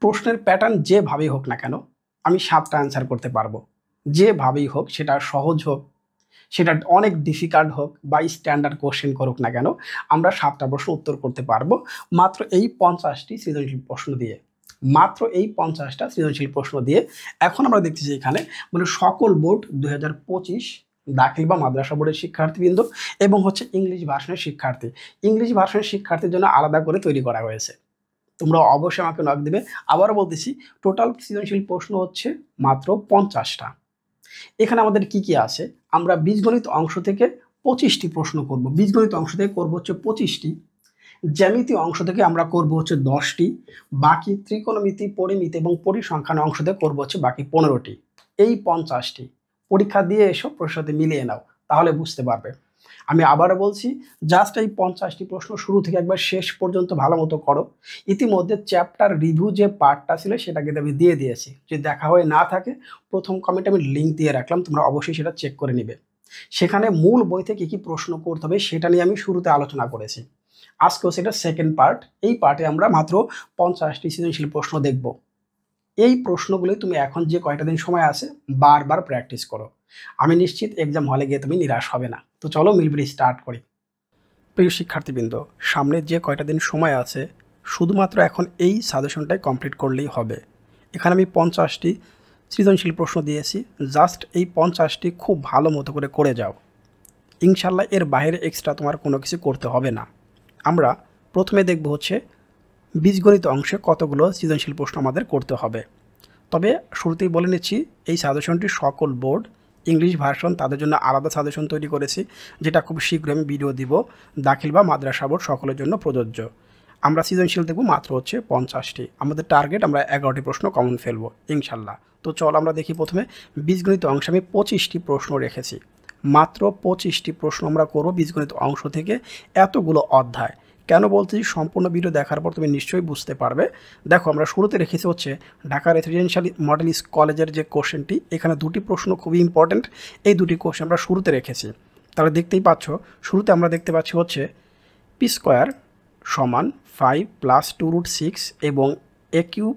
প্রশ্নের প্যাটার্ন যেভাবেই হোক না কেন আমি 7টা অ্যান্সার করতে পারবো। যেভাবেই হোক, সেটা সহজ হোক, সেটা অনেক ডিফিকাল্ট হোক বা স্ট্যান্ডার্ড কোশ্চেন করুক না কেন, আমরা 7টা প্রশ্ন উত্তর করতে পারবো মাত্র এই 50টি সৃজনশীল প্রশ্ন দিয়ে। মাত্র এই 50টা সৃজনশীল প্রশ্ন দিয়ে। এখন আমরা দেখতেছি এখানে মানে সকল বোর্ড 2025 দাখিল বা মাদ্রাসা বোর্ডের শিক্ষার্থীবৃন্দ এবং হচ্ছে ইংলিশ ভার্সনের শিক্ষার্থী, ইংলিশ ভার্সনের শিক্ষার্থীর জন্য আলাদা করে তৈরি করা হয়েছে। তোমরা অবশ্যই আমাকে নক দিবে। আবারও বলতেছি, টোটাল সৃজনশীল প্রশ্ন হচ্ছে মাত্র 50টা। এখানে আমাদের কি কি আছে, আমরা বীজগণিত অংশ থেকে 25টি প্রশ্ন করব। বীজগণিত অংশ থেকে করব হচ্ছে 25টি, জ্যামিতি অংশ থেকে আমরা করব হচ্ছে 10টি, বাকি ত্রিকোণমিতি, পরিমিতি এবং পরিসংখ্যান অংশ থেকে করব হচ্ছে বাকি 15টি। এই 50টি পরীক্ষা দিয়ে এসো, প্রশ্নের সাথে মিলিয়ে নাও, তাহলে বুঝতে পারবে। আমি আবারও বলছি, জাস্ট এই 50টি প্রশ্ন শুরু থেকে একবার শেষ পর্যন্ত ভালো মতো করো। ইতিমধ্যে চ্যাপ্টার রিভিউ যে পার্টটা ছিল সেটাকে আমি দিয়ে দিয়েছি, যদি দেখা হয়ে না থাকে প্রথম কমেন্টে আমি লিঙ্ক দিয়ে রাখলাম, তোমরা অবশ্যই সেটা চেক করে নিবে। সেখানে মূল বই থেকে কী প্রশ্ন করতে হবে সেটা নিয়ে আমি শুরুতে আলোচনা করেছি। আজকেও সেটা সেকেন্ড পার্ট। এই পার্টে আমরা মাত্র 50টি সৃজনশীল প্রশ্ন দেখব। এই প্রশ্নগুলি তুমি এখন যে কয়টা দিন সময় আছে বারবার প্র্যাকটিস করো। আমি নিশ্চিত এক্সাম হলে গিয়ে তুমি নিরাশ হবে না। তো চলো মিলবিলি স্টার্ট করি। প্রিয় শিক্ষার্থীবৃন্দ, সামনে যে কয়টা দিন সময় আছে শুধুমাত্র এখন এই সাজেশনটাই কমপ্লিট করলেই হবে। এখানে আমি 50টি সৃজনশীল প্রশ্ন দিয়েছি, জাস্ট এই 50টি খুব ভালো মতো করে যাও। ইনশাল্লাহ এর বাইরে এক্সট্রা তোমার কোনো কিছু করতে হবে না। আমরা প্রথমে দেখব হচ্ছে বীজগণিত অংশে কতগুলো সৃজনশীল প্রশ্ন আমাদের করতে হবে। তবে শুরুতেই বলে নিচ্ছি, এই সাজেশনটি সকল বোর্ড, ইংলিশ ভার্সন তাদের জন্য আলাদা সাজেশন তৈরি করেছি, যেটা খুব শীঘ্রই আমি ভিডিও দিব। দাখিল বা মাদ্রাসা বোর্ড সকলের জন্য প্রযোজ্য। আমরা সৃজনশীল দেখব মাত্র হচ্ছে 50টি। আমাদের টার্গেট আমরা 11টি প্রশ্ন কমন ফেলবো ইনশাল্লাহ। তো চল আমরা দেখি প্রথমে বীজগণিত অংশে আমি 25টি প্রশ্ন রেখেছি। মাত্র 25টি প্রশ্ন আমরা করব বীজগণিত অংশ থেকে। এতগুলো অধ্যায় কেন বলতেছি, সম্পূর্ণ ভিডিও দেখার পর তুমি নিশ্চয়ই বুঝতে পারবে। দেখো, আমরা শুরুতে রেখেছি হচ্ছে ঢাকা রেসিডেন্সিয়াল মডেল কলেজের যে কোশ্চেনটি, এখানে দুটি প্রশ্ন খুবই ইম্পর্টেন্ট। এই দুটি কোশ্চেন আমরা শুরুতে রেখেছি। তাহলে দেখতেই পাচ্ছ, শুরুতে আমরা দেখতে পাচ্ছি হচ্ছে পি স্কোয়ার সমান 5 + 2√6 এবং এ কিউব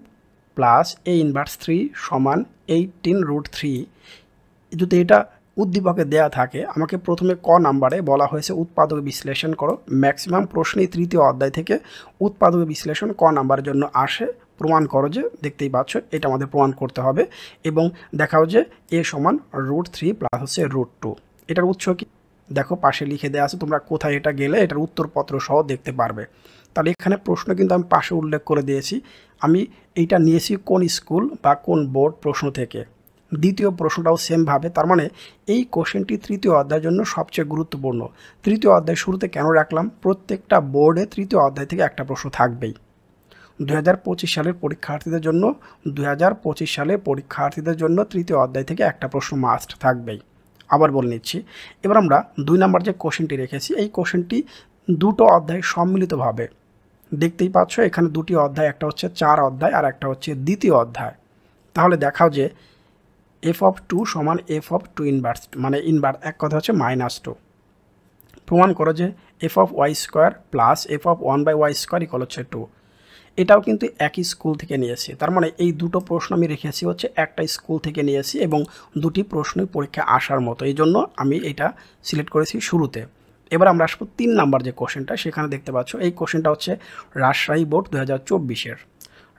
প্লাস এ ইনভার্স 3 সমান 18√3। যদি এটা উদ্দীপকে দেয়া থাকে, আমাকে প্রথমে ক নাম্বারে বলা হয়েছে উৎপাদক বিশ্লেষণ করো। ম্যাক্সিমাম প্রশ্নই তৃতীয় অধ্যায় থেকে উৎপাদক বিশ্লেষণ ক নাম্বারের জন্য আসে। প্রমাণ করো যে, দেখতেই পাচ্ছ এটা আমাদের প্রমাণ করতে হবে। এবং দেখাও যে এ সমান √3 প্লাস হচ্ছে √2। এটার উৎস কি দেখো পাশে লিখে দেওয়া আছে, তোমরা কোথায় এটা গেলে এটার উত্তরপত্র সহ দেখতে পারবে। তাহলে এখানে প্রশ্ন কিন্তু আমি পাশে উল্লেখ করে দিয়েছি। আমি এইটা নিয়েছি কোন স্কুল বা কোন বোর্ড প্রশ্ন থেকে। দ্বিতীয় প্রশ্নটাও সেমভাবে। তার মানে এই কোশ্চেনটি তৃতীয় অধ্যায়ের জন্য সবচেয়ে গুরুত্বপূর্ণ। তৃতীয় অধ্যায় শুরুতে কেন রাখলাম, প্রত্যেকটা বোর্ডে তৃতীয় অধ্যায় থেকে একটা প্রশ্ন থাকবেই। 2025 সালের পরীক্ষার্থীদের জন্য 2025 সালের পরীক্ষার্থীদের জন্য তৃতীয় অধ্যায় থেকে একটা প্রশ্ন মাস্ট থাকবেই। আবার বলে নিচ্ছি, এবার আমরা 2 নম্বর যে কোশ্চেনটি রেখেছি, এই কোশ্চেনটি দুটো অধ্যায় সম্মিলিতভাবে। দেখতেই পাচ্ছ এখানে দুটি অধ্যায়, একটা হচ্ছে 4 অধ্যায় আর একটা হচ্ছে দ্বিতীয় অধ্যায়। তাহলে দেখাও যে f(2) সমান f(2) ইনভার্স, মানে ইনভার্স এক কথা হচ্ছে -2। প্রমাণ করো যে f(y² প্লাস f(1/y² = হচ্ছে 2। এটাও কিন্তু একই স্কুল থেকে নিয়েছি। তার মানে এই দুটো প্রশ্ন আমি রেখেছি হচ্ছে একটা স্কুল থেকে নিয়েছি এবং দুটি প্রশ্নই পরীক্ষায় আসার মতো, এই জন্য আমি এটা সিলেক্ট করেছি শুরুতে। এবার আমরা আসবো 3 নাম্বার যে কোশ্চেনটা, সেখানে দেখতে পাচ্ছ এই কোশ্চেনটা হচ্ছে রাজশাহী বোর্ড 2024-এর।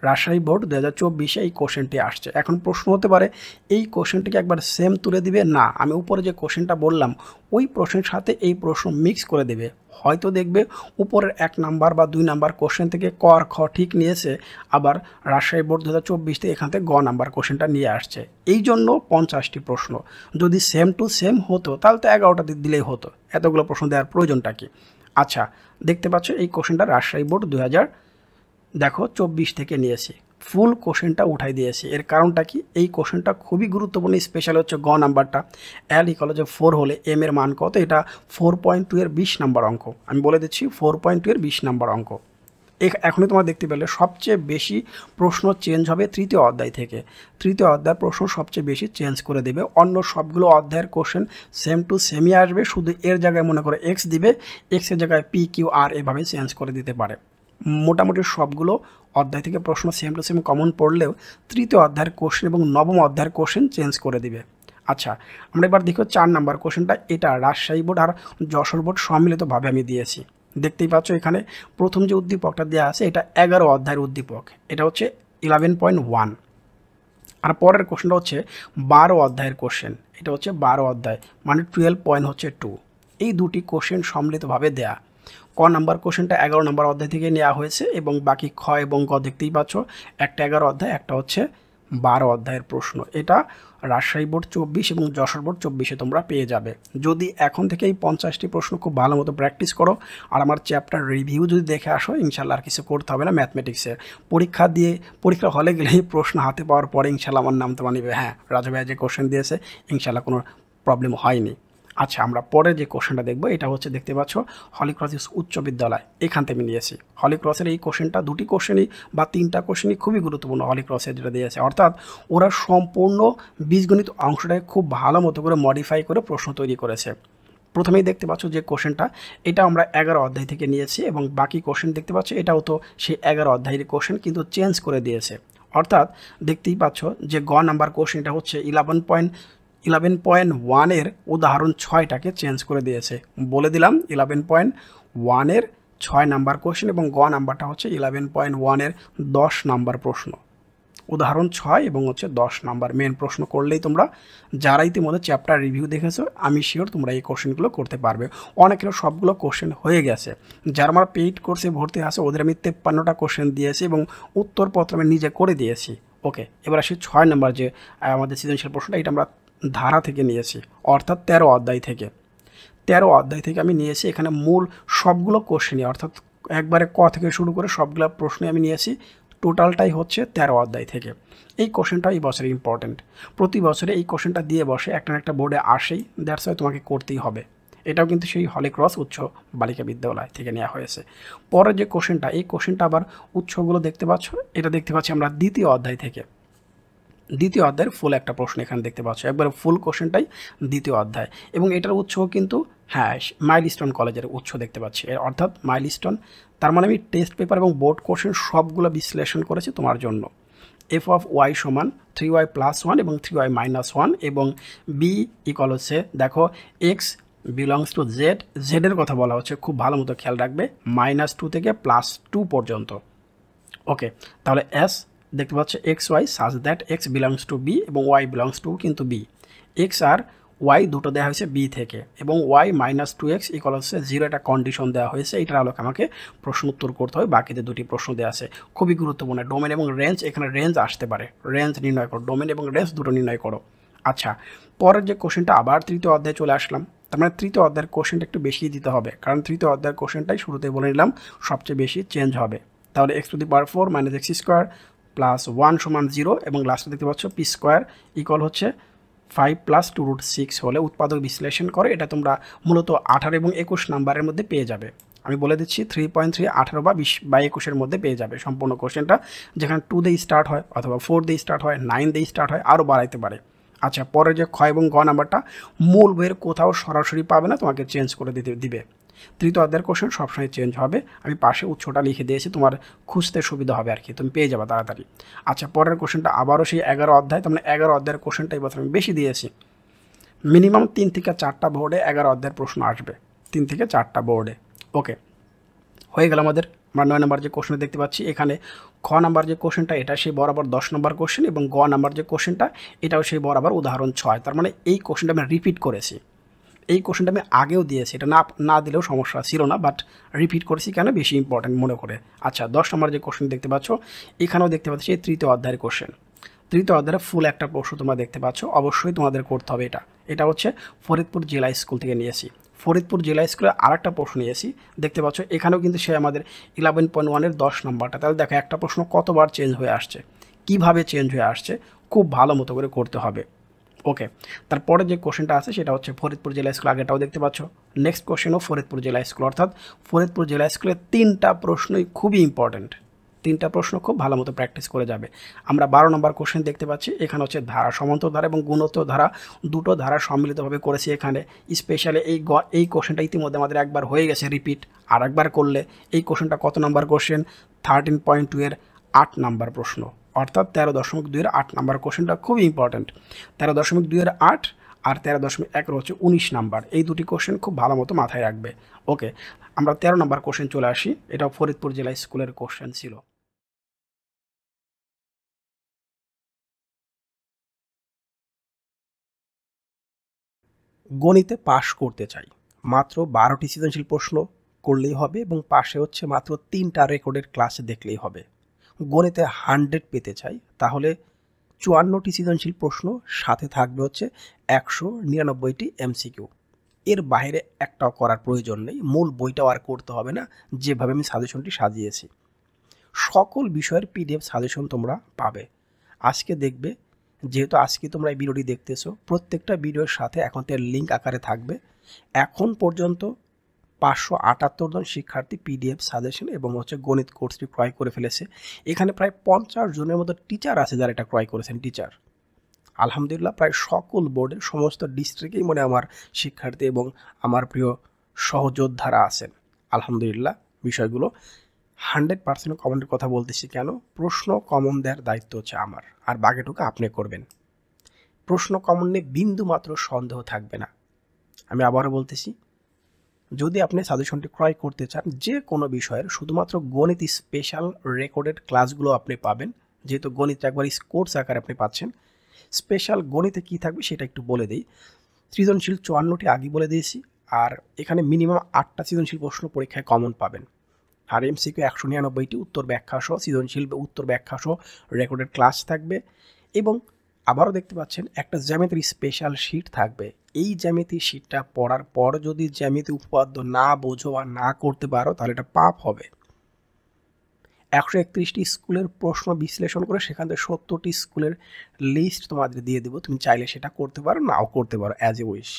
রাজশাহী বোর্ড 2024-এ এই কোশ্চেনটি আসছে। এখন প্রশ্ন হতে পারে এই কোশ্চেনটিকে একবার সেম তুলে দিবে, না আমি উপরে যে কোশ্চেনটা বললাম ওই প্রশ্নের সাথে এই প্রশ্ন মিক্স করে দেবে। হয়তো দেখবে উপরের 1 নাম্বার বা 2 নাম্বার কোশ্চেন থেকে ক আর খ ঠিক নিয়েছে, আবার রাজশাহী বোর্ড 2024 থেকে এখান থেকে গ নাম্বার কোশ্চেনটা নিয়ে আসছে। এই জন্য 50টি প্রশ্ন। যদি সেম টু সেম হতো তাহলে তো 11টা দিলেই হতো, এতগুলো প্রশ্ন দেওয়ার প্রয়োজনটা কি। আচ্ছা, দেখতে পাচ্ছ এই কোশ্চেনটা রাজশাহী বোর্ড 2024 থেকে নিয়েছি। ফুল কোশ্চেনটা উঠাই দিয়েছি। এর কারণটা কি, এই কোশ্চেনটা খুবই গুরুত্বপূর্ণ। স্পেশাল হচ্ছে গ নাম্বারটা। L = 4 হলে M এর মান কত, এটা 4.2 এর 20 নাম্বার অঙ্ক। আমি বলে দিচ্ছি 4.2 এর 20 নাম্বার অঙ্ক। এখনই তোমরা দেখতে পেলে সবচেয়ে বেশি প্রশ্ন চেঞ্জ হবে তৃতীয় অধ্যায় থেকে। তৃতীয় অধ্যায়ের প্রশ্ন সবচেয়ে বেশি চেঞ্জ করে দেবে। অন্য সবগুলো অধ্যায়ের কোশ্চেন সেম টু সেমই আসবে, শুধু এর জায়গায় মনে করে X দিবে, X এর জায়গায় P, Q, R এভাবে চেঞ্জ করে দিতে পারে। মোটামুটি সবগুলো অধ্যায় থেকে প্রশ্ন সেম টু সেম কমন পড়লেও তৃতীয় অধ্যায়ের কোশ্চেন এবং নবম অধ্যায়ের কোশ্চেন চেঞ্জ করে দিবে। আচ্ছা, আমরা এবার দেখো 4 নাম্বার কোশ্চেনটা। এটা রাজশাহী বোর্ড আর যশোর বোর্ড সম্মিলিতভাবে আমি দিয়েছি। দেখতেই পাচ্ছ এখানে প্রথম যে উদ্দীপকটা দেওয়া আছে এটা 11 অধ্যায়ের উদ্দীপক, এটা হচ্ছে 11.1। আর পরের কোশ্চেনটা হচ্ছে 12 অধ্যায়ের কোশ্চেন, এটা হচ্ছে 12 অধ্যায় মানে 12.2। এই দুটি কোশ্চেন সম্মিলিতভাবে দেয়া। ক নাম্বার কোশ্চেনটা 11 নম্বর অধ্যায় থেকে নেওয়া হয়েছে এবং বাকি খ এবং গ দেখতেই পাচ্ছ, একটা 11 অধ্যায়, একটা হচ্ছে 12 অধ্যায়ের প্রশ্ন। এটা রাজশাহী বোর্ড 24 এবং যশোর বোর্ড 24-এ তোমরা পেয়ে যাবে। যদি এখন থেকে এই 50টি প্রশ্ন খুব ভালো মতো প্র্যাকটিস করো আর আমার চ্যাপ্টার রিভিউ যদি দেখে আসো, ইনশাল্লাহ আর কিছু করতে হবে না ম্যাথমেটিক্সের। পরীক্ষা হলে গেলেই প্রশ্ন হাতে পাওয়ার পরে ইনশাল্লাহ আমার নাম তোমার নিবে, হ্যাঁ রাজু ভাইয়া যে কোশ্চেন দিয়েছে ইনশাল্লাহ কোনো প্রবলেম হয়নি। আচ্ছা, আমরা পরে যে কোশ্চেনটা দেখবো এটা হচ্ছে দেখতে পাচ্ছ হলিক্রস উচ্চ বিদ্যালয়, এখান থেকে নিয়েছি। হলিক্রসের এই কোশ্চেনটা দুটি কোশ্চেনই বা 3টা কোশ্চেনই খুবই গুরুত্বপূর্ণ হলিক্রসের যেটা দিয়েছে, অর্থাৎ ওরা সম্পূর্ণ বীজগণিত অংশটাকে খুব ভালো মতো করে মডিফাই করে প্রশ্ন তৈরি করেছে। প্রথমেই দেখতে পাচ্ছ যে কোশ্চেনটা এটা আমরা 11 অধ্যায় থেকে নিয়েছি এবং বাকি কোশ্চেন দেখতে পাচ্ছ এটাও তো সেই 11 অধ্যায়ের কোশ্চেন কিন্তু চেঞ্জ করে দিয়েছে। অর্থাৎ দেখতেই পাচ্ছ যে গ নাম্বার কোশ্চেনটা হচ্ছে 11.1-এর উদাহরণ 6টাকে চেঞ্জ করে দিয়েছে। বলে দিলাম 11.1-এর 6 নাম্বার কোশ্চেন এবং গ নাম্বারটা হচ্ছে 11.1-এর 10 নাম্বার প্রশ্ন। উদাহরণ 6 এবং হচ্ছে 10 নাম্বার মেন প্রশ্ন করলেই তোমরা যারা ইতিমধ্যে চ্যাপ্টার রিভিউ দেখেছো আমি শিওর তোমরা এই কোশ্চেনগুলো করতে পারবে। অনেকেরও সবগুলো কোশ্চেন হয়ে গেছে। যারা আমার পেইড কোর্সে ভর্তি আছে ওদের আমি 53টা কোশ্চেন দিয়েছি এবং উত্তরপত্র আমি নিজে করে দিয়েছি। ওকে, এবার আসি 6 নাম্বার যে আমাদের সৃজনশীল প্রশ্নটা, এটা আমরা ধারা থেকে নিয়েছি, অর্থাৎ 13 অধ্যায় থেকে। 13 অধ্যায় থেকে আমি নিয়েছি এখানে মূল সবগুলো কোশ্চেনই, অর্থাৎ একবারে ক থেকে শুরু করে সবগুলো প্রশ্নই আমি নিয়েছি। টোটালটাই হচ্ছে 13 অধ্যায় থেকে। এই কোশ্চেনটা এই বছরে ইম্পর্টেন্ট, প্রতি বছরে এই কোশ্চেনটা দিয়ে বসে, একটা না একটা বোর্ডে আসেই, দ্যাটস ওয়াই তোমাকে করতেই হবে। এটাও কিন্তু সেই হলিক্রস উচ্চ বালিকা বিদ্যালয় থেকে নেওয়া হয়েছে। পরের যে কোশ্চেনটা, এই কোশ্চেনটা আবার উৎসগুলো দেখতে পাচ্ছ, এটা দেখতে পাচ্ছি আমরা দ্বিতীয় অধ্যায় থেকে। দ্বিতীয় অধ্যায়ের ফুল একটা প্রশ্ন এখানে দেখতে পাচ্ছ, একবার ফুল কোশ্চেনটাই দ্বিতীয় অধ্যায় এবং এটার উৎস কিন্তু হ্যাঁ মাইলস্টোন কলেজের উৎস দেখতে পাচ্ছি, অর্থাৎ মাইলস্টোন। তার মানে আমি টেস্ট পেপার এবং বোর্ড কোশ্চেন সবগুলো বিশ্লেষণ করেছি তোমার জন্য। এফ অফ ওয়াই সমান 3y + 1 এবং 3y - 1 এবং বি ইকুয়াল হচ্ছে দেখো এক্স বিলংস টু জেড, জেডের কথা বলা হচ্ছে, খুব ভালো মতো খেয়াল রাখবে, -2 থেকে +2 পর্যন্ত। ওকে, তাহলে এস দেখতে পাচ্ছ X Y such that X belongs to B এবং ওয়াই বিলংস টু কিন্তু বি। এক্স আর ওয়াই দুটো দেওয়া হয়েছে বি থেকে এবং ওয়াই -2x ইকুয়াল হচ্ছে 0, একটা কন্ডিশন দেওয়া হয়েছে। এটার আলোকে আমাকে প্রশ্ন উত্তর করতে হবে। বাকিতে দুটি প্রশ্ন দেওয়া আছে, খুবই গুরুত্বপূর্ণ। ডোমেন এবং রেঞ্জ, এখানে রেঞ্জ আসতে পারে, রেঞ্জ নির্ণয় করো, ডোমেন এবং রেঞ্জ দুটো নির্ণয় করো। আচ্ছা, পরের যে কোশ্চেনটা আবার তৃতীয় অধ্যায়ে চলে আসলাম। তার মানে তৃতীয় অধ্যায়ের কোশ্চেনটা একটু বেশি দিতে হবে, কারণ তৃতীয় অধ্যায়ের কোশ্চেনটাই শুরুতে বলে নিলাম সবচেয়ে বেশি চেঞ্জ হবে। তাহলে x⁴ - x² + 1 = 0 এবং লাস্টে দেখতে পাচ্ছ p² ইকুয়াল হচ্ছে 5 + 2√6 হলে উৎপাদক বিশ্লেষণ করে। এটা তোমরা মূলত 18 এবং 21 নাম্বারের মধ্যে পেয়ে যাবে। আমি বলে দিচ্ছি 3.3 18 বা 20 বা 21-এর মধ্যে পেয়ে যাবে সম্পূর্ণ কোশ্চেনটা, যেখানে 2 দিয়ে স্টার্ট হয় অথবা 4 দিয়ে স্টার্ট হয়, 9 দিয়ে স্টার্ট হয়, আরও বাড়াইতে পারে। আচ্ছা, পরে যে খ এবং গ নাম্বারটা মূল বইয়ের কোথাও সরাসরি পাবে না, তোমাকে চেঞ্জ করে দিবে। তৃতীয় অধ্যায়ের কোশ্চেন সবসময় চেঞ্জ হবে, আমি পাশে উৎসটা লিখে দিয়েছি, তোমার খুঁজতে সুবিধা হবে আর কি, তুমি পেয়ে যাবে তাড়াতাড়ি। আচ্ছা, পরের কোশ্চেনটা আবারও সেই 11 অধ্যায়, তার মানে 11 অধ্যায়ের কোশ্চেনটা এই বছর আমি বেশি দিয়েছি। মিনিমাম 3 থেকে 4টা বোর্ডে 11 অধ্যায়ের প্রশ্ন আসবে, 3 থেকে 4টা বোর্ডে। ওকে, হয়ে গেল আমাদের। আমরা 9 নম্বর যে কোশ্চেন দেখতে পাচ্ছি এখানে খ নাম্বার যে কোশ্চেনটা এটা সেই বরাবর 10 নম্বর কোশ্চেন এবং গ নাম্বার যে কোশ্চেনটা এটাও সেই বরাবর উদাহরণ 6। তার মানে এই কোশ্চেনটা আমি রিপিট করেছি, এই কোশ্চেনটা আমি আগেও দিয়েছি, এটা না দিলেও সমস্যা ছিল না, বাট রিপিট করেছি কেন, বেশি ইম্পর্টেন্ট মনে করে। আচ্ছা, 10 নম্বর যে কোশ্চেন দেখতে পাচ্ছ এখানেও দেখতে পাচ্ছি এই তৃতীয় অধ্যায়ের কোশ্চেন। তৃতীয় অধ্যায়ের ফুল একটা প্রশ্ন তোমরা দেখতে পাচ্ছ, অবশ্যই তোমাদের করতে হবে। এটা হচ্ছে ফরিদপুর জেলা স্কুল থেকে নিয়েছি। ফরিদপুর জেলা স্কুলে আরেকটা প্রশ্ন নিয়েছি, দেখতে পাচ্ছ এখানেও কিন্তু সে আমাদের 11.1-এর 10 নম্বরটা। তাহলে দেখো একটা প্রশ্ন কতবার চেঞ্জ হয়ে আসছে, কিভাবে চেঞ্জ হয়ে আসছে, খুব ভালো মতো করে করতে হবে। ওকে, তারপরে যে কোশ্চেনটা আছে সেটা হচ্ছে ফরিদপুর জেলা স্কুল, আগেটাও দেখতে পাচ্ছ। নেক্সট কোশ্চেনও ফরিদপুর জেলা স্কুল, অর্থাৎ ফরিদপুর জেলা স্কুলের 3টা প্রশ্নই খুবই ইম্পর্টেন্ট, 3টা প্রশ্ন খুব ভালো মতো প্র্যাকটিস করে যাবে। আমরা 12 নম্বর কোশ্চেন দেখতে পাচ্ছি, এখানে হচ্ছে ধারা সমান্তর ধারা এবং গুণোত্তর ধারা, দুটো ধারা সম্মিলিতভাবে করেছি এখানে। স্পেশালি এই কোশ্চেনটা ইতিমধ্যে আমাদের একবার হয়ে গেছে রিপিট, আর একবার করলে এই কোশ্চেনটা কত নম্বর কোশ্চেন, 13.2-এর 8 নাম্বার প্রশ্ন, অর্থাৎ 13.2-এর 8 নাম্বার কোশ্চেনটা খুবই ইম্পর্ট্যান্ট। 13.2-এর 8 আর 13.1-এর হচ্ছে 19 নাম্বার, এই দুটি কোশ্চেন খুব ভালো মতো মাথায় রাখবে। ওকে, আমরা 13 নাম্বার কোশ্চেন চলে আসি। এটাও ফরিদপুর জেলা স্কুলের কোশ্চেন ছিল। গণিতে পাশ করতে চাই, মাত্র 12টি সৃজনশীল প্রশ্ন করলেই হবে এবং পাশে হচ্ছে মাত্র 3টা রেকর্ডেড ক্লাস দেখলেই হবে। গণিতে 100 পেতে চাই, তাহলে 54টি সৃজনশীল প্রশ্ন, সাথে থাকবে হচ্ছে 199টি এমসিকিউ। এর বাইরে একটাও করার প্রয়োজন নেই, মূল বইটাও আর করতে হবে না, যেভাবে আমি সাজেশনটি সাজিয়েছি। সকল বিষয়ের পিডিএফ সাজেশন তোমরা পাবে। আজকে দেখবে, যেহেতু আজকে তোমরা এই ভিডিওটি দেখতেছো, প্রত্যেকটা ভিডিওর সাথে এখন তার লিঙ্ক আকারে থাকবে। এখন পর্যন্ত 578 জন শিক্ষার্থী পিডিএফ সাজেশন এবং হচ্ছে গণিত কোর্সটি ক্রয় করে ফেলেছে। এখানে প্রায় 50 জনের মতো টিচার আছে যারা এটা ক্রয় করেছেন। টিচার আলহামদুলিল্লাহ প্রায় সকল বোর্ডের সমস্ত ডিস্ট্রিক্টেই মনে আমার শিক্ষার্থী এবং আমার প্রিয় সহযোদ্ধারা আছেন। আলহামদুলিল্লাহ বিষয়গুলো 100% কমনের কথা বলতেছি কেন, প্রশ্ন কমন দেওয়ার দায়িত্ব হচ্ছে আমার, আর বাকিটুকু আপনি করবেন। প্রশ্ন কমন নিয়ে বিন্দু মাত্র সন্দেহ থাকবে না। আমি আবারও বলতেছি, যদি আপনি সাজেশনটি ক্রয় করতে চান যে কোনো বিষয়ের, শুধুমাত্র গণিত স্পেশাল রেকর্ডেড ক্লাসগুলো আপনি পাবেন, যেহেতু গণিত একবার কোর্স আকারে আপনি পাচ্ছেন। স্পেশাল গণিতে কী থাকবে সেটা একটু বলে দিই। সৃজনশীল 54টি আগে বলে দিয়েছি, আর এখানে মিনিমাম 8টা সৃজনশীল প্রশ্ন পরীক্ষায় কমন পাবেন, আর এমসিকিউ 199টি, উত্তর ব্যাখ্যা সহ সৃজনশীল উত্তর ব্যাখ্যা সহ রেকর্ডেড ক্লাস থাকবে। এবং আবারও দেখতে পাচ্ছেন একটা জ্যামিতির স্পেশাল শিট থাকবে। এই জ্যামিতি শিটটা পড়ার পর যদি জ্যামিতি উপপাদ্য না বোঝো বা না করতে পারো তাহলে এটা পাপ হবে। 131টি স্কুলের প্রশ্ন বিশ্লেষণ করে সেখান থেকে 70টি স্কুলের লিস্ট তোমাদের দিয়ে দেবো, তুমি চাইলে সেটা করতে পারো, নাও করতে পারো, অ্যাজ এ উইশ।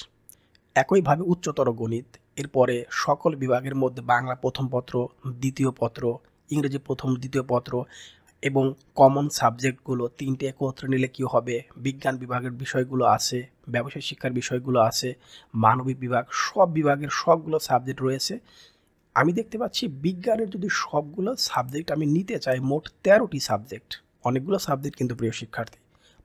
একইভাবে উচ্চতর গণিত, এরপরে সকল বিভাগের মধ্যে বাংলা প্রথম পত্র, দ্বিতীয় পত্র, ইংরেজি প্রথম দ্বিতীয় পত্র এবং কমন সাবজেক্টগুলো 3টে একত্রে নিলে কী হবে, বিজ্ঞান বিভাগের বিষয়গুলো আছে, ব্যবসায় শিক্ষার বিষয়গুলো আছে, মানবিক বিভাগ, সব বিভাগের সবগুলো সাবজেক্ট রয়েছে। আমি দেখতে পাচ্ছি বিজ্ঞানের যদি সবগুলো সাবজেক্ট আমি নিতে চাই, মোট 13টি সাবজেক্ট, অনেকগুলো সাবজেক্ট কিন্তু প্রিয় শিক্ষার্থী,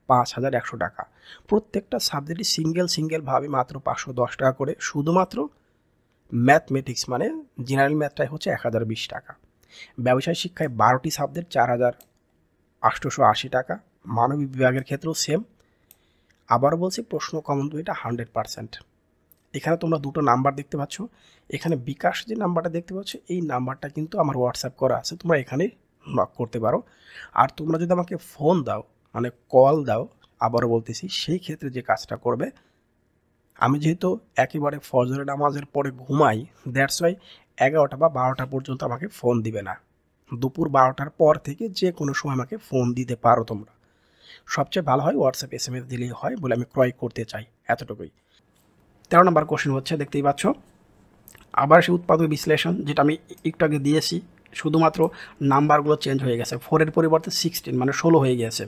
5100 টাকা। প্রত্যেকটা সাবজেক্টই সিঙ্গেলভাবে মাত্র 510 টাকা করে। শুধুমাত্র ম্যাথমেটিক্স মানে জেনারেল ম্যাথটাই হচ্ছে 1020 টাকা। ব্যবসায় শিক্ষায় 12টি সাবজেক্ট 4880 টাকা। মানবিক বিভাগের ক্ষেত্রেও সেম। আবারও বলছি, প্রশ্ন কমন তো এটা 100%। এখানে তোমরা দুটো নাম্বার দেখতে পাচ্ছ, এখানে বিকাশ যে নাম্বারটা দেখতে পাচ্ছ এই নাম্বারটা কিন্তু আমার হোয়াটসঅ্যাপ করা আছে, তোমরা এখানে নক করতে পারো। আর তোমরা যদি আমাকে ফোন দাও মানে কল দাও, আবারও বলতেছি, সেই ক্ষেত্রে যে কাজটা করবে, আমি যেহেতু একেবারে ফজরের নামাজের পরে ঘুমাই, দ্যাটস ওয়াই 11টা বা 12টা পর্যন্ত আমাকে ফোন দিবে না। দুপুর 12টার পর থেকে যে কোনো সময় আমাকে ফোন দিতে পারো তোমরা। সবচেয়ে ভালো হয় হোয়াটসঅ্যাপ SMS দিলেই হয়, বলে আমি ক্রয় করতে চাই, এতটুকুই। 13 নম্বর কোশ্চেন হচ্ছে, দেখতেই পাচ্ছ, আবার সেই উৎপাদক বিশ্লেষণ যেটা আমি একটু আগে দিয়েছি, শুধুমাত্র নাম্বারগুলো চেঞ্জ হয়ে গেছে, 4-এর পরিবর্তে 16 মানে 16 হয়ে গেছে।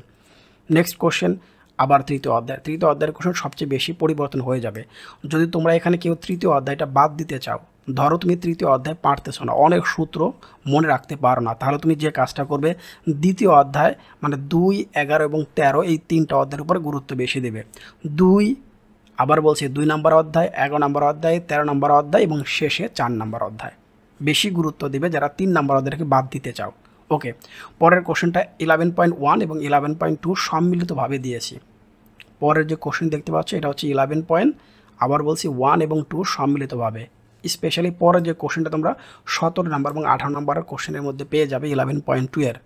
নেক্সট কোশ্চেন আবার তৃতীয় অধ্যায়ের কোশ্চেন সবচেয়ে বেশি পরিবর্তন হয়ে যাবে। যদি তোমরা এখানে কেউ তৃতীয় অধ্যায়টা বাদ দিতে চাও, ধরো তুমি তৃতীয় অধ্যায় পারতেছো না, অনেক সূত্র মনে রাখতে পারো না, তাহলে তুমি যে কাজটা করবে, দ্বিতীয় অধ্যায় মানে 2, 11 এবং 13 এই 3টা অধ্যায়ের উপরে গুরুত্ব বেশি দেবে। আবার বলছি 2 নম্বর অধ্যায়, 11 নম্বর অধ্যায়, 13 নম্বর অধ্যায় এবং শেষে 4 নম্বর অধ্যায় বেশি গুরুত্ব দিবে যারা 3 নম্বর অধ্যায়কে বাদ দিতে চাও। ওকে, পরের কোশ্চেনটা 11.1 এবং 11.2 সম্মিলিতভাবে দিয়েছি। পরের যে কোশ্চেন দেখতে পাচ্ছ এটা হচ্ছে 1 এবং 2 সম্মিলিতভাবে। স্পেশালি পরের যে কোশ্চেনটা তোমরা 17 নম্বর এবং 18 নম্বরের কোশ্চেনের মধ্যে পেয়ে যাবে 11.2 এর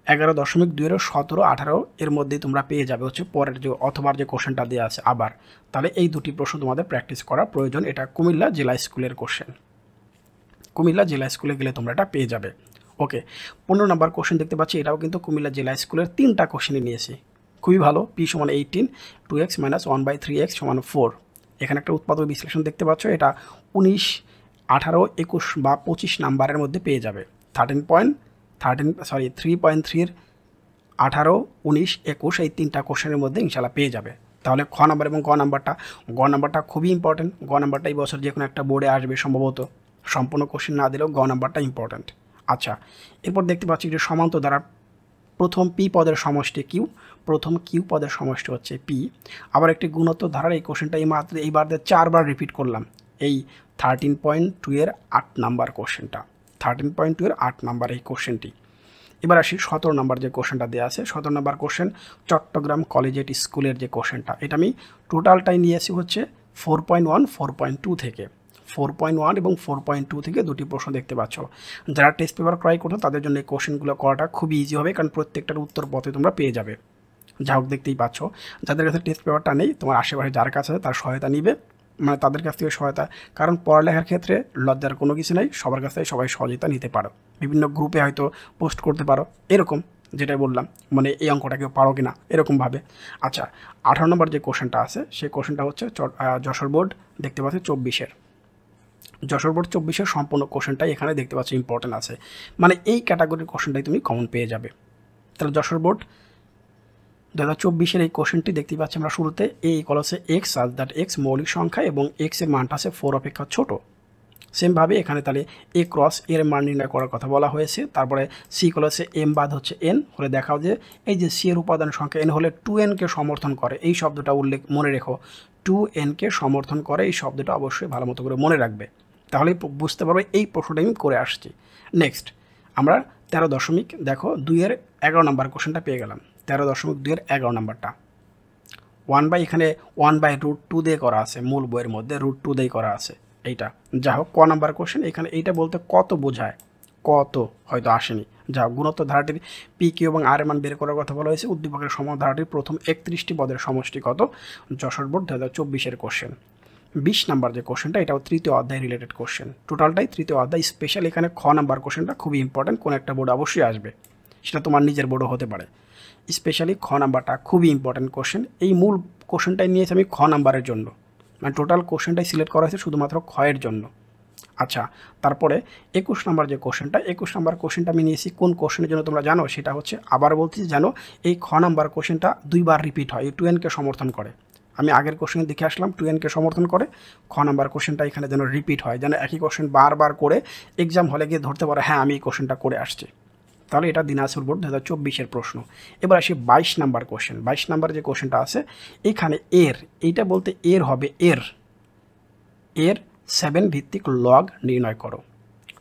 11.2 এর 17, 18 এর মধ্যেই তোমরা পেয়ে যাবে হচ্ছে পরের যে অথবার যে কোশ্চেনটা দেওয়া আছে। আবার তাহলে এই দুটি প্রশ্ন তোমাদের প্র্যাকটিস করা প্রয়োজন। এটা কুমিল্লা জেলা স্কুলের কোশ্চেন, কুমিল্লা জেলা স্কুলে গেলে তোমরা এটা পেয়ে যাবে। ওকে, 15 নম্বর কোশ্চেন দেখতে পাচ্ছি, এটাও কিন্তু কুমিল্লা জেলা স্কুলের 3টা কোশ্চেনই নিয়েছি, খুবই ভালো। p = 18, 2x - 1/3x = 4। এখানে একটা উৎপাদক বিশ্লেষণ দেখতে পাচ্ছ, এটা 19, 18, 21 বা 25 নাম্বারের মধ্যে পেয়ে যাবে। 3.3 18, 19, 21 এই 3টা কোশ্চেনের মধ্যে ইনশাল্লাহ পেয়ে যাবে। তাহলে খ নাম্বার এবং গ নাম্বারটা খুবই ইম্পর্টেন্ট। গ নাম্বারটা এই বছর যে কোনো একটা বোর্ডে আসবে সম্ভবত, সম্পূর্ণ কোশ্চেন না দিলেও গ নাম্বারটা ইম্পর্টেন্ট। আচ্ছা, এরপর দেখতে পাচ্ছি যে সমান্তর দ্বারা প্রথম পি পদের সমষ্টি কিউ, প্রথম কিউ পদের সমষ্টি হচ্ছে পি। আবার একটি গুণোত্তর ধারার এই কোশ্চেনটা এইবার 4বার রিপিট করলাম, এই 13.2 এর 8 নাম্বার কোশ্চেনটা, 13.2 এর 8 নাম্বার এই কোশ্চেনটি। এবার আসি 17 নাম্বার যে কোশ্চেনটা দেওয়া আছে, 17 নাম্বার কোশ্চেন চট্টগ্রাম কলেজিয়েট স্কুলের যে কোশ্চেনটা, এটা আমি টোটালটাই নিয়ে আসি হচ্ছে 4.1, 4.2 থেকে, 4.1 এবং 4.2 থেকে দুটি প্রশ্ন দেখতে পাচ্ছ। যারা টেস্ট পেপার ক্রয় করছো তাদের জন্য এই কোশ্চেনগুলো করাটা খুবই ইজি হবে, কারণ প্রত্যেকটার উত্তর পথে তোমরা পেয়ে যাবে। যা হোক দেখতেই পাচ্ছ, যাদের কাছে টেস্ট পেপারটা নেই, তোমার আশেপাশে যার কাছে আছে তার সহায়তা নিবে, মানে তাদের কাছ থেকে সহায়তা, কারণ পড়ালেখার ক্ষেত্রে লজ্জার কোনো কিছু নেই, সবার কাছ থেকে সবাই সহযোগিতা নিতে পারো। বিভিন্ন গ্রুপে হয়তো পোস্ট করতে পারো, এরকম যেটাই বললাম, মানে এই অঙ্কটা কেউ পারো কিনা এরকমভাবে। আচ্ছা, 18 নম্বর যে কোশ্চেনটা আছে সেই কোশ্চেনটা হচ্ছে যশোর বোর্ড দেখতে পাচ্ছি 24-এর, যশোর বোর্ড 24-এর সম্পূর্ণ কোশ্চেনটাই এখানে দেখতে পাচ্ছি ইম্পর্টেন্ট আছে, মানে এই ক্যাটাগরির কোশ্চেনটাই তুমি কমন পেয়ে যাবে। তাহলে যশোর বোর্ড 2024-এর এই কোশ্চেনটি দেখতে পাচ্ছি আমরা শুরুতে, এ ইকুয়াল হচ্ছে এক্স সাজ দ্যাট এক্স মৌলিক সংখ্যা এবং এক্সের মানটা আছে 4 অপেক্ষা ছোট। সেমভাবে এখানে তাহলে এ ক্রস এর মান নির্ণয় করার কথা বলা হয়েছে। তারপরে সি ইকুয়াল হচ্ছে এম বাদ হচ্ছে এন হলে দেখাও যে এই যে সি এর উপাদান সংখ্যা এন হলে 2n-কে সমর্থন করে, এই শব্দটা মনে রেখো, 2n-কে সমর্থন করে, এই শব্দটা অবশ্যই ভালো মতো করে মনে রাখবে, তাহলেই বুঝতে পারবে এই প্রশ্নটা আমি করে আসছি। নেক্সট আমরা 13 দেখো 2-এর 11 নাম্বার কোশ্চেনটা পেয়ে গেলাম, 13.2-এর 11 নাম্বারটা 1/, এখানে 1/√2 দিয়ে করা আছে, মূল বইয়ের মধ্যে √2 দিয়ে করা আছে এইটা। যা হোক, ক নাম্বার কোশ্চেন, এখানে এইটা বলতে কত বোঝায়, কত হয়তো আসেনি। যা হোক, গুণোত্তর ধারাটির পি কিউ এবং আর এর মান বের করার কথা বলা হয়েছে। উদ্দীপকের সমাধারাটির প্রথম 31টি পদের সমষ্টি কত, যশোর বোর্ড 2024-এর কোশ্চেন। 20 নাম্বার যে কোশ্চেনটা, এটাও তৃতীয় অধ্যায় রিলেটেড কোশ্চেন, টোটালটাই তৃতীয় অধ্যায়। স্পেশাল এখানে খ নাম্বার কোশ্চেনটা খুবই ইম্পর্টেন্ট, কোন একটা বোর্ড অবশ্যই আসবে, সেটা তোমার নিজের বোর্ডও হতে পারে। স্পেশালি খ নাম্বারটা খুবই ইম্পর্টেন্ট কোশ্চেন, এই মূল কোশ্চেনটাই নিয়েছি আমি খ নাম্বারের জন্য, মানে টোটাল কোশ্চেনটাই সিলেক্ট করা হয়েছে শুধুমাত্র খ এর জন্য। আচ্ছা, তারপরে 21 নাম্বার যে কোশ্চেনটা, 21 নাম্বার কোশ্চেনটা আমি নিয়েছি কোন কোশ্চেনের জন্য তোমরা জানো, সেটা হচ্ছে, আবার বলছি জানো, এই খ নাম্বার কোশ্চেনটা 2বার রিপিট হয়, এই 2n-কে সমর্থন করে। আমি আগের কোশ্চেনে দেখে আসলাম 2n-কে সমর্থন করে, খ নাম্বার কোশ্চেনটা এখানে যেন রিপিট হয়, যেন একই কোশ্চেন বারবার করে এক্সাম হলে গিয়ে ধরতে পারে হ্যাঁ আমি এই কোশ্চেনটা করে আসছি। তাহলে এটা দিনাজপুর বোর্ড 2024-এর প্রশ্ন। এবার আসি 22 নাম্বার কোশ্চেন, 22 নাম্বার যে কোশ্চেনটা আছে এখানে এর, এইটা বলতে এর হবে এর 7 ভিত্তিক লগ নির্ণয় করো,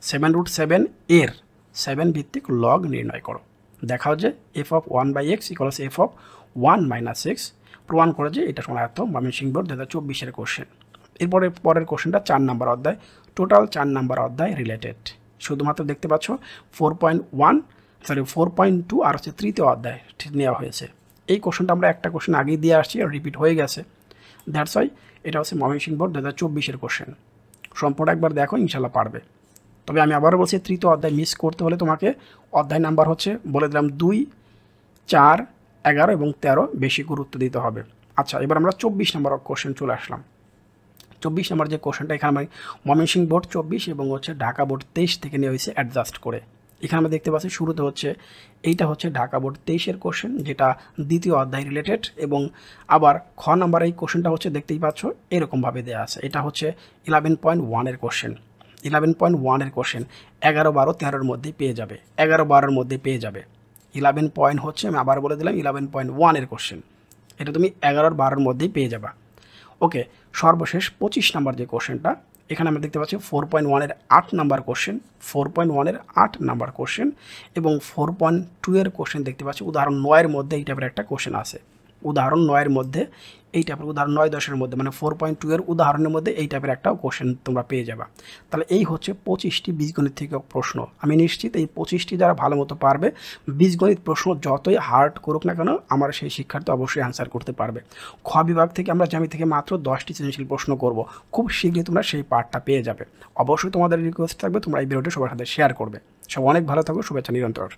7√7 এর 7 ভিত্তিক লগ নির্ণয় করো। দেখাও যে f(1/x) = f(1 - x) প্রমাণ করে যে এটা সমায়ত্ত। ময়মনসিংহ বোর্ড 2024-এর কোশ্চেন। এরপরে পরের কোশ্চেনটা 4 নাম্বার অধ্যায়, টোটাল 4 নাম্বার অধ্যায় রিলেটেড। শুধুমাত্র দেখতে পাচ্ছ 4.2 আর হচ্ছে তৃতীয় অধ্যায় নেওয়া হয়েছে। এই কোশ্চেনটা আমরা একটা কোশ্চেন আগেই দিয়ে আসছি, আর রিপিট হয়ে গেছে, দ্যাটস ওয়াই এটা হচ্ছে ময়মনসিংহ বোর্ড 2024-এর কোশ্চেন। সম্পূর্ণ একবার দেখো, ইনশাল্লাহ পারবে। তবে আমি আবারও বলছি, তৃতীয় অধ্যায় মিস করতে হলে তোমাকে অধ্যায় নাম্বার হচ্ছে বলে দিলাম 2, 4, 11 এবং 13 বেশি গুরুত্ব দিতে হবে। আচ্ছা, এবার আমরা 24 নাম্বার কোশ্চেন চলে আসলাম। 24 নাম্বার যে কোশ্চেনটা, এখানে আমি ময়মনসিংহ বোর্ড 24 এবং হচ্ছে ঢাকা বোর্ড 23 থেকে নেওয়া হয়েছে অ্যাডজাস্ট করে। এখানে আমরা দেখতে পাচ্ছি শুরুতে হচ্ছে এইটা হচ্ছে ঢাকা বোর্ড 23-এর কোশ্চেন, যেটা দ্বিতীয় অধ্যায় রিলেটেড, এবং আবার খ নাম্বার এই কোশ্চেনটা হচ্ছে দেখতেই পাচ্ছ এরকমভাবে দেওয়া আছে। এটা হচ্ছে 11.1-এর কোশ্চেন, 11.1-এর কোশ্চেন 11, 12, 13-এর মধ্যেই পেয়ে যাবে, 11, 12-এর মধ্যে পেয়ে যাবে। 11 পয়েন্ট হচ্ছে, আমি আবার বলে দিলাম 11.1-এর কোশ্চেন, এটা তুমি 11 আর 12-এর মধ্যেই পেয়ে যাবা। ওকে, সর্বশেষ 25 নাম্বার যে কোশ্চেনটা, এখানে আমরা দেখতে পাচ্ছি 4.1-এর 8 নাম্বার কোশ্চেন, 4.1-এর 8 নাম্বার কোশ্চেন, এবং 4.2-এর কোশ্চেন দেখতে পাচ্ছি উদাহরণ 9-এর মধ্যে এই টাইপের একটা কোশ্চেন আছে। উদাহরণ 9-এর মধ্যে এই টাইপের, উদাহরণ 9, 10-এর মধ্যে, মানে 4.2-এর উদাহরণের মধ্যে এই টাইপের একটা কোশ্চেন তোমরা পেয়ে যাবা। তাহলে এই হচ্ছে 25টি বীজগণিত থেকে প্রশ্ন। আমি নিশ্চিত এই 25টি যারা ভালো মতো পারবে, বীজগণিত প্রশ্ন যতই হার্ড করুক না কেন, আমার সেই শিক্ষার্থী অবশ্যই অ্যান্সার করতে পারবে। খ বিভাগ থেকে আমরা জ্যামিতি থেকে মাত্র 10টি সৃজনশীল প্রশ্ন করব, খুব শীঘ্রই তোমরা সেই পার্টটা পেয়ে যাবে। অবশ্যই তোমাদের রিকোয়েস্ট থাকবে তোমরা এই ভিডিওটি সবার সাথে শেয়ার করবে। সব অনেক ভালো থাকো, শুভেচ্ছা নিরন্তর।